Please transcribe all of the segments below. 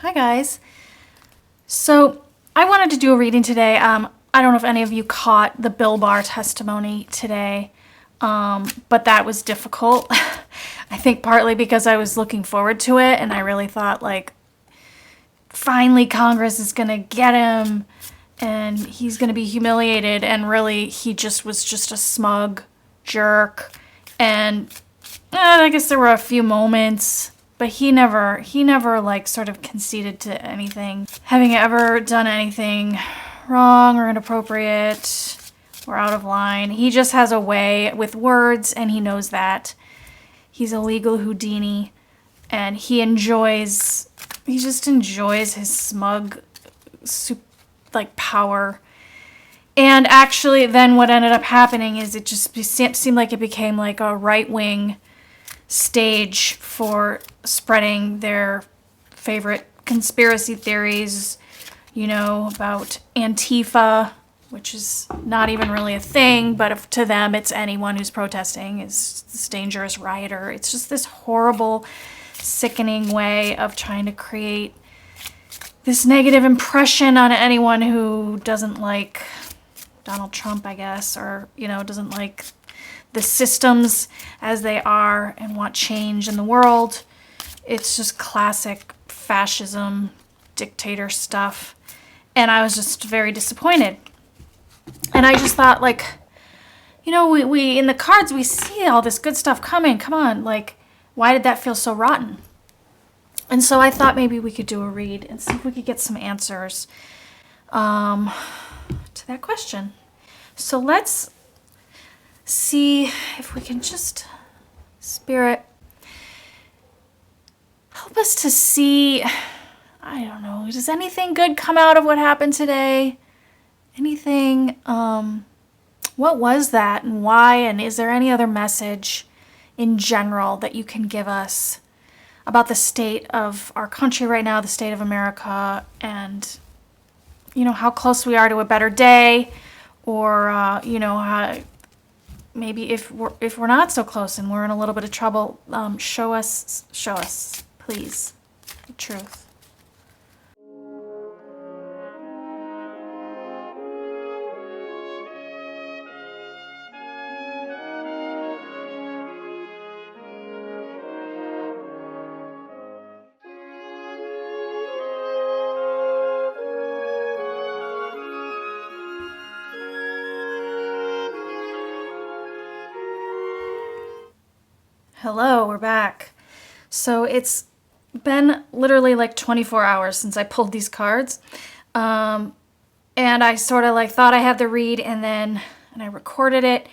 Hi guys. So I wanted to do a reading today. I don't know if any of you caught the Bill Barr testimony today, but that was difficult. I think partly because I was looking forward to it and I really thought like, finally Congress is gonna get him and he's gonna be humiliated, and really he was just a smug jerk. And I guess there were a few moments, but he never like sort of conceded to anything, having ever done anything wrong or inappropriate or out of line. He just has a way with words, and he knows that. He's a legal Houdini, and he just enjoys his smug, power. And actually, then what ended up happening is it just seemed like it became like a right-wing stage for spreading their favorite conspiracy theories, about Antifa, which is not even really a thing, but to them it's anyone who's protesting is this dangerous rioter. It's just this horrible, sickening way of trying to create this negative impression on anyone who doesn't like Donald Trump, I guess, or, doesn't like the systems as they are and want change in the world. It's just classic fascism, dictator stuff. And I was just very disappointed. And I just thought, we in the cards, we see all this good stuff coming. Come on, why did that feel so rotten? And so I thought maybe we could do a read and see if we could get some answers to that question. So let's see if we can just, Spirit, help us to see, I don't know, does anything good come out of what happened today? Anything, what was that and why? And is there any other message in general that you can give us about the state of our country right now, the state of America, and, how close we are to a better day, or, how, maybe if we're not so close and we're in a little bit of trouble, show us, please, the truth. Hello, we're back. So it's been literally 24 hours since I pulled these cards. And I sort of thought I had the read and I recorded it,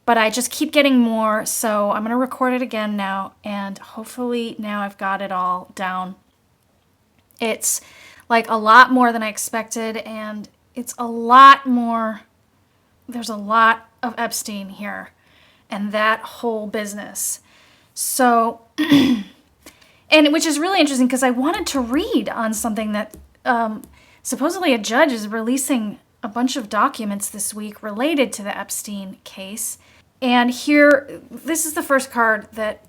but I just keep getting more. So I'm going to record it again now, and hopefully now I've got it all down. It's a lot more than I expected, and it's a lot more. There's a lot of Epstein here and that whole business. So, and which is really interesting because I wanted to read on something that supposedly a judge is releasing a bunch of documents this week related to the Epstein case. And here, this is the first card that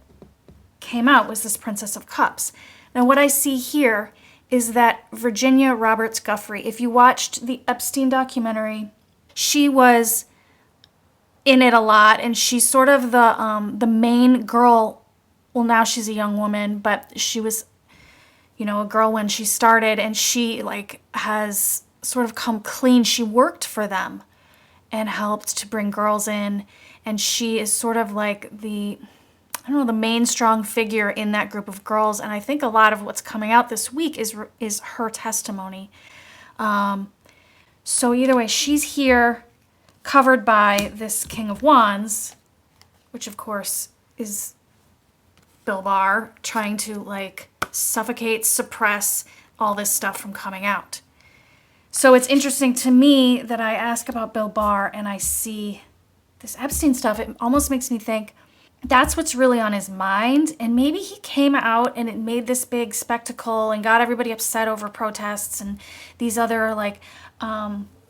came out, was this Princess of Cups. Now what I see here is that Virginia Roberts Giuffre, if you watched the Epstein documentary, she was in it a lot, and she's sort of the main girl. Well, now she's a young woman, but she was, a girl when she started, and she has sort of come clean. She worked for them and helped to bring girls in, and she is sort of the main strong figure in that group of girls. And I think a lot of what's coming out this week is her testimony. So either way, she's here, covered by this King of Wands, which of course is Bill Barr, trying to suffocate, suppress all this stuff from coming out. So it's interesting to me that I ask about Bill Barr and I see this Epstein stuff. It almost makes me think that's what's really on his mind. And maybe he came out and it made this big spectacle and got everybody upset over protests and these other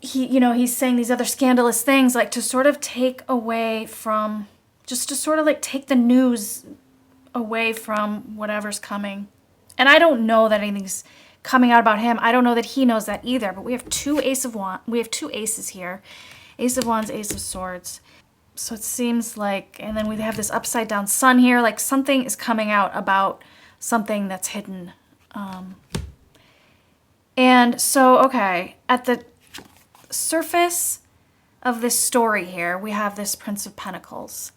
he's saying these other scandalous things, to sort of take away from, just to sort of take the news away from whatever's coming. And I don't know that anything's coming out about him. I don't know that he knows that either, but we have two aces here. Ace of Wands, Ace of Swords. So it seems like, and then we have this upside down sun here, like something is coming out about something that's hidden. And so, okay, at the surface of this story here, we have this Prince of Pentacles.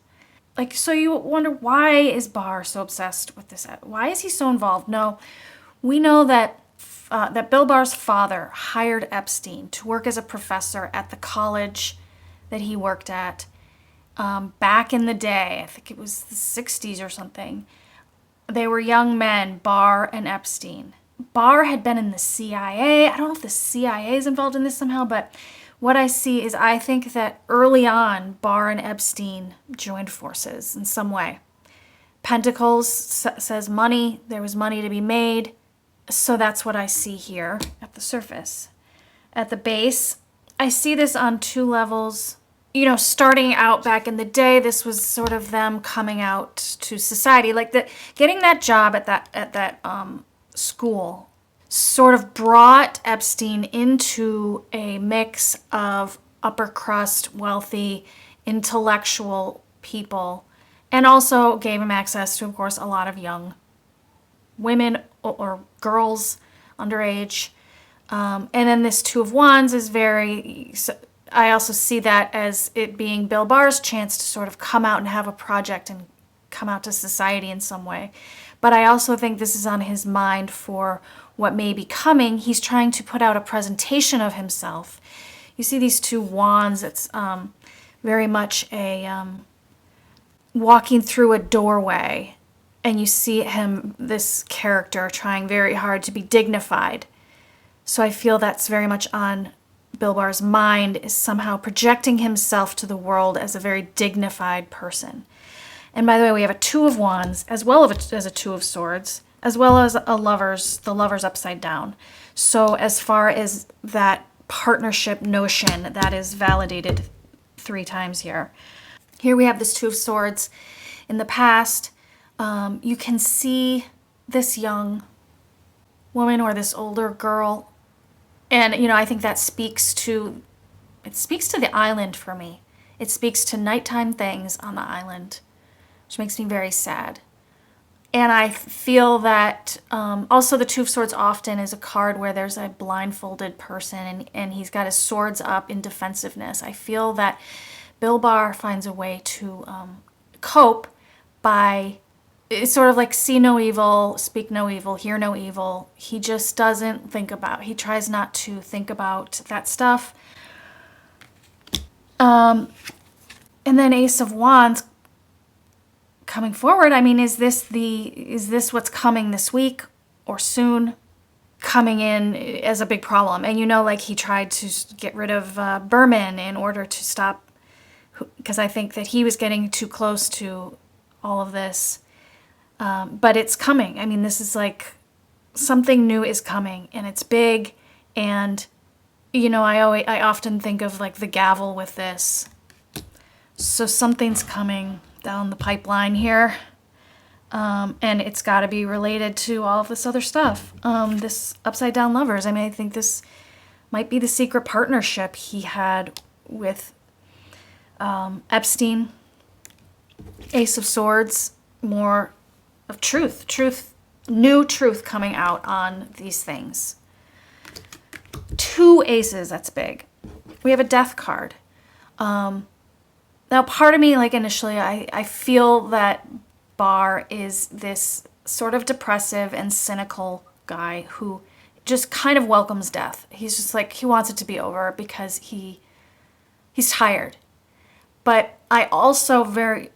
Like, so you wonder, why is Barr so obsessed with this? Why is he so involved? No, we know that that Bill Barr's father hired Epstein to work as a professor at the college that he worked at back in the day. I think it was the 60s or something. They were young men, Barr and Epstein. Barr had been in the CIA. I don't know if the CIA is involved in this somehow, but what I see is I think that early on, Barr and Epstein joined forces in some way. Pentacles says money. There was money to be made. So that's what I see here at the surface. At the base, I see this on two levels. You know, starting out back in the day, this was sort of them coming out to society. Like getting that job at that school sort of brought Epstein into a mix of upper crust, wealthy, intellectual people, and also gave him access to, of course, a lot of young women or girls underage. And then this Two of Wands is I also see that as it being Bill Barr's chance to sort of come out and have a project and come out to society in some way. But I also think this is on his mind for what may be coming. He's trying to put out a presentation of himself. You see these two wands. It's very much a walking through a doorway, and you see him, this character, trying very hard to be dignified. So I feel that's very much on Bill Barr's mind, is somehow projecting himself to the world as a very dignified person. And by the way, we have a Two of Wands as well as a Two of Swords, as well as the Lover's upside down. So as far as that partnership notion, that is validated 3 times here. Here we have this Two of Swords. In the past, you can see this young woman or this older girl. And, you know, I think that speaks to the island for me. It speaks to nighttime things on the island, which makes me very sad. And I feel that also the Two of Swords often is a card where there's a blindfolded person and he's got his swords up in defensiveness. I feel that Bill Barr finds a way to cope by, it's sort of like see no evil, speak no evil, hear no evil. He just doesn't he tries not to think about that stuff. And then Ace of Wands coming forward. I mean, is this what's coming this week or soon? Coming in as a big problem. And you know, like he tried to get rid of Berman in order to stop, because I think that he was getting too close to all of this. But it's coming. I mean, this is like something new is coming, and it's big. And you know, I often think of like the gavel with this. So something's coming down the pipeline here, and it's got to be related to all of this other stuff. This upside down lovers. I mean, I think this might be the secret partnership he had with Epstein. Ace of Swords, more of new truth coming out on these things. 2 aces, that's big. We have a death card. Now, part of me, like initially, I feel that Barr is this sort of depressive and cynical guy who just kind of welcomes death. He's just like, he wants it to be over because he's tired. But I also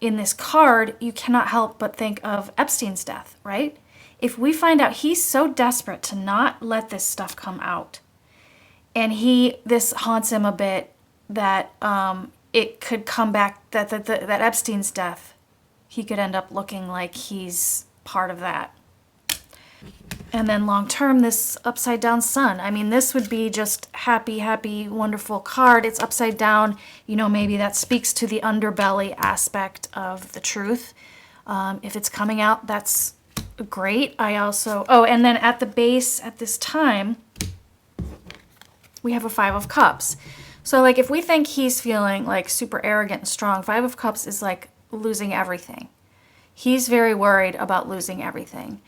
in this card, you cannot help but think of Epstein's death, right? If we find out he's so desperate to not let this stuff come out, and this haunts him a bit, that it could come back, that Epstein's death, he could end up looking like he's part of that. And then long term, this upside down sun. I mean, this would be just happy, happy, wonderful card. It's upside down. You know, maybe that speaks to the underbelly aspect of the truth. If it's coming out, that's great. Oh, and then at the base at this time, we have a Five of Cups. So like if we think he's feeling like super arrogant and strong, Five of Cups is like losing everything. He's very worried about losing everything.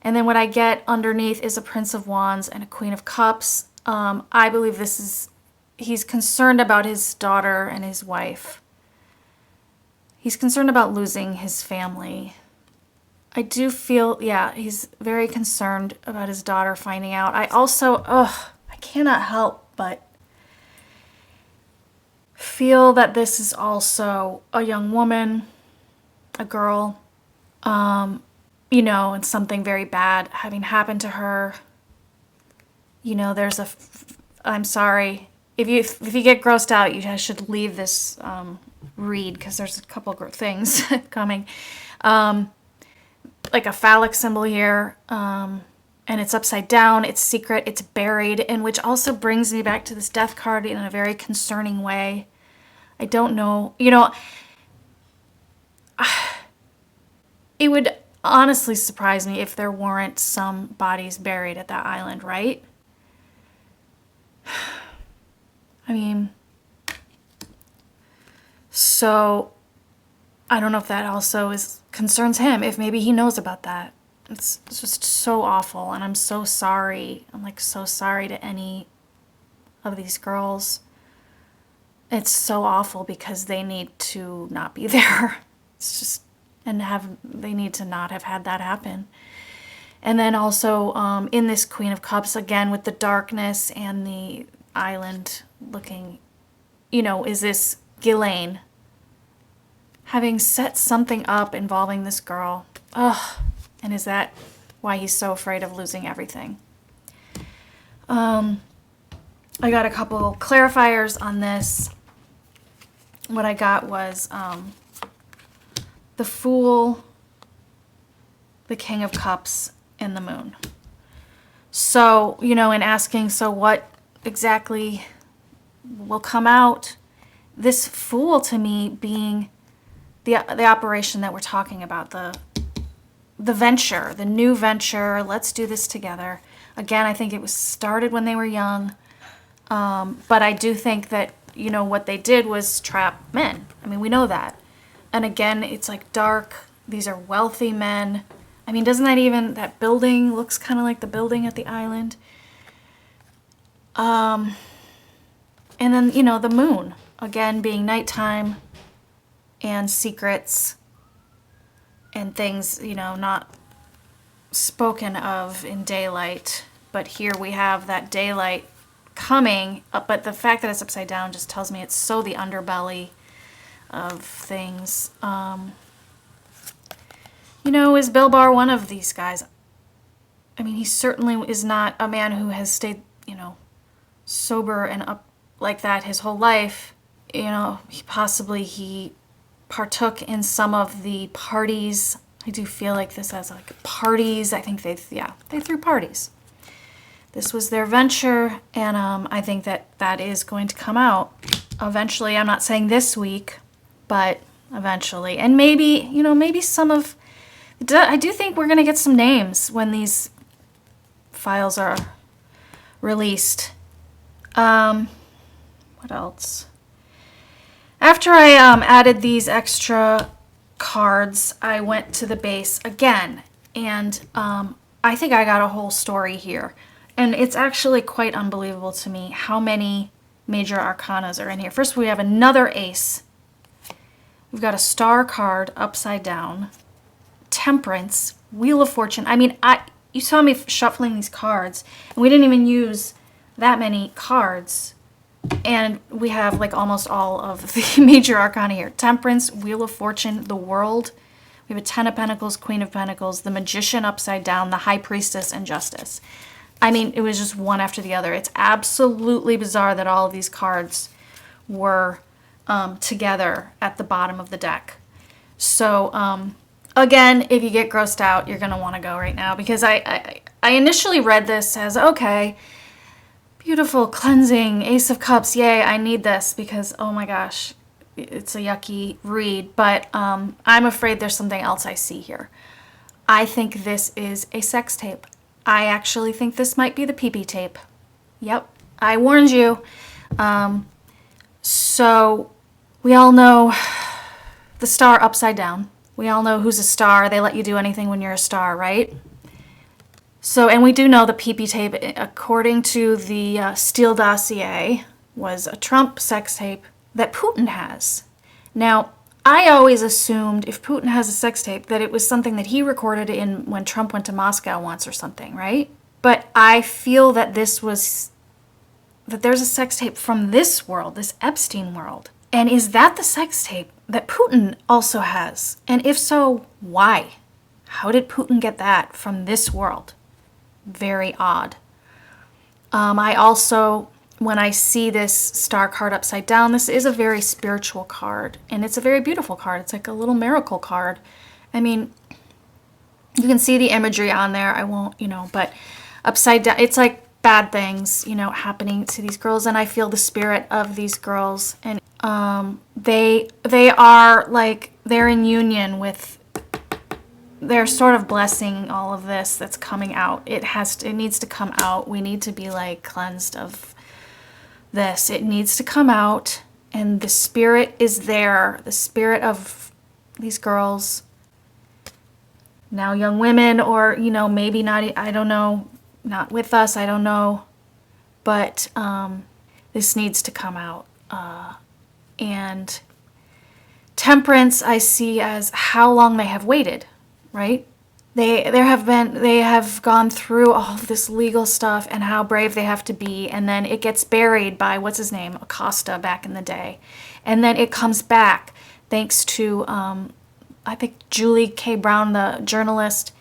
And then what I get underneath is a Prince of Wands and a Queen of Cups. I believe he's concerned about his daughter and his wife. He's concerned about losing his family. I do feel, yeah, he's very concerned about his daughter finding out. I also, I cannot help but feel that this is also a young woman, a girl, and something very bad having happened to her. I'm sorry. If you get grossed out, you guys should leave this read, because there's a couple of things coming. Like a phallic symbol here, and it's upside down, it's secret, it's buried, and which also brings me back to this death card in a very concerning way. I don't know, it would honestly surprise me if there weren't some bodies buried at that island, right? I mean, so I don't know if that also concerns him, if maybe he knows about that. It's just so awful, and I'm so sorry. I'm like so sorry to any of these girls. It's so awful because they need to not be there. It's just, they need to not have had that happen. And then also in this Queen of Cups, again with the darkness and the island looking, is this Ghislaine having set something up involving this girl. Ugh. And is that why he's so afraid of losing everything? I got a couple clarifiers on this. What I got was the Fool, the King of Cups, and the Moon. So, in asking, so what exactly will come out? This Fool to me being the operation that we're talking about, the venture, the new venture, let's do this together. Again, I think it was started when they were young, but I do think that, what they did was trap men. I mean, we know that. And again, it's like dark. These are wealthy men. I mean, doesn't that building looks kind of like the building at the island? And then, the moon, again, being nighttime and secrets and things, not spoken of in daylight. But here we have that daylight coming, but the fact that it's upside down just tells me it's so the underbelly of things. Is Bill Barr one of these guys? I mean, he certainly is not a man who has stayed, sober and up like that his whole life. He partook in some of the parties. I do feel like this has like parties. I think they threw parties. This was their venture, and I think that is going to come out eventually. I'm not saying this week, but eventually. And maybe, maybe I do think we're going to get some names when these files are released. What else? After I added these extra cards, I went to the base again, and I think I got a whole story here. And it's actually quite unbelievable to me how many major arcanas are in here. First, we have another ace. We've got a star card upside down. Temperance, Wheel of Fortune. I mean, you saw me shuffling these cards, and we didn't even use that many cards. And we have like almost all of the major arcana here. Temperance, Wheel of Fortune, the World. We have a Ten of Pentacles, Queen of Pentacles, the Magician upside down, the High Priestess, and Justice. I mean, it was just one after the other. It's absolutely bizarre that all of these cards were together at the bottom of the deck. So, again, if you get grossed out, you're going to want to go right now, because I initially read this as, okay, beautiful, cleansing, Ace of Cups, yay, I need this, because, oh my gosh, it's a yucky read, but I'm afraid there's something else I see here. I think this is a sex tape. I actually think this might be the pee-pee tape. Yep, I warned you. So we all know the star upside down. We all know who's a star. They let you do anything when you're a star, right? So, and we do know the pee-pee tape, according to the Steele dossier, was a Trump sex tape that Putin has. Now, I always assumed if Putin has a sex tape that it was something that he recorded in when Trump went to Moscow once or something, right? But I feel that that there's a sex tape from this world, this Epstein world. And is that the sex tape that Putin also has? And if so, why? How did Putin get that from this world? Very odd. I also, when I see this star card upside down, this is a very spiritual card, and it's a very beautiful card. It's like a little miracle card. I mean, you can see the imagery on there. I won't, but upside down, it's like bad things, happening to these girls, and I feel the spirit of these girls, and they are like, they're in union with, they're sort of blessing all of this that's coming out. It needs to come out. We need to be like cleansed of this. It needs to come out, and the spirit is there. The spirit of these girls, now young women, or maybe not, I don't know, not with us, I don't know, but this needs to come out. And temperance I see as how long they have waited, right? They have gone through all of this legal stuff and how brave they have to be, and then it gets buried by, what's his name, Acosta back in the day. And then it comes back thanks to, I think Julie K. Brown, the journalist,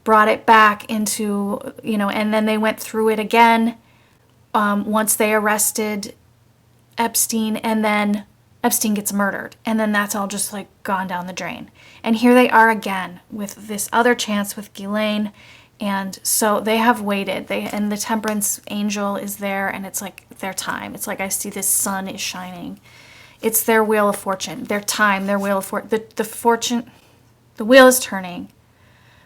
brought it back into, and then they went through it again once they arrested Epstein, and then Epstein gets murdered, and then that's all just like gone down the drain. And here they are again with this other chance with Ghislaine, and so they have waited. And the temperance angel is there, and it's like their time. It's like I see this sun is shining. It's their wheel of fortune, their time, their wheel of fortune. The wheel is turning.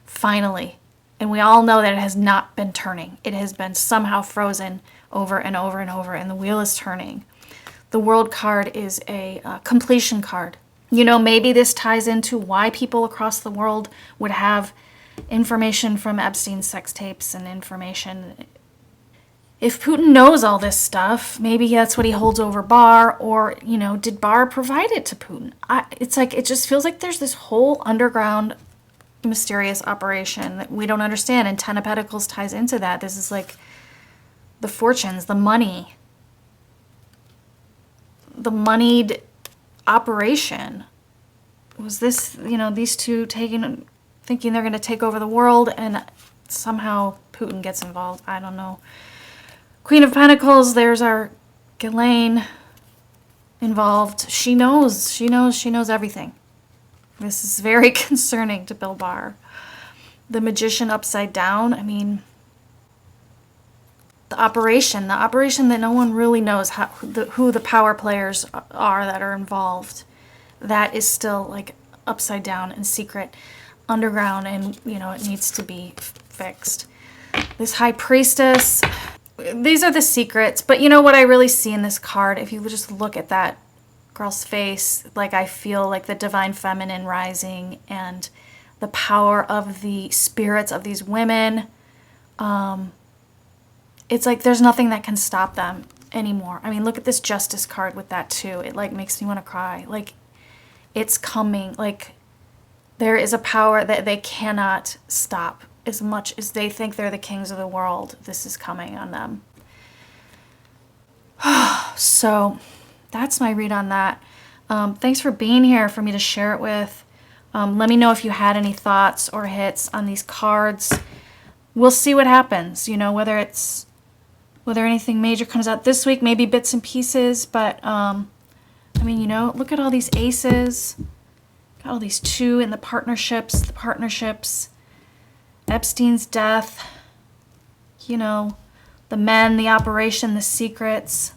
Finally. And we all know that it has not been turning. It has been somehow frozen over and over and over, and the wheel is turning. The world card is a completion card. Maybe this ties into why people across the world would have information from Epstein's sex tapes and information. If Putin knows all this stuff, maybe that's what he holds over Barr, or, did Barr provide it to Putin? It's like, it just feels like there's this whole underground mysterious operation that we don't understand, and Ten of Pentacles ties into that. This is like the fortunes, the money, the moneyed operation. Was this, these two thinking they're going to take over the world, and somehow Putin gets involved? I don't know. Queen of Pentacles, there's our Ghislaine involved. She knows everything. This is very concerning to Bill Barr. The Magician upside down, I mean, the operation that no one really knows who the power players are that are involved. That is still like upside down and secret, underground, and it needs to be fixed. This High Priestess, these are the secrets, but what I really see in this card, if you just look at that girl's face, like I feel like the divine feminine rising and the power of the spirits of these women. It's like there's nothing that can stop them anymore. I mean, look at this Justice card with that too. It like makes me want to cry. Like, it's coming. Like, there is a power that they cannot stop. As much as they think they're the kings of the world, this is coming on them. So that's my read on that. Thanks for being here for me to share it with. Let me know if you had any thoughts or hits on these cards. We'll see what happens, whether anything major comes out this week, maybe bits and pieces. But, look at all these aces. Got all these two in the partnerships. Epstein's death. The men, the operation, the secrets.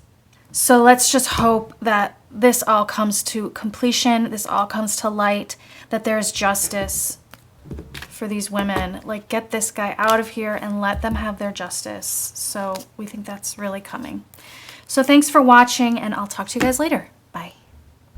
So let's just hope that this all comes to completion, this all comes to light, that there is justice for these women. Like, get this guy out of here and let them have their justice. So we think that's really coming. So thanks for watching, and I'll talk to you guys later.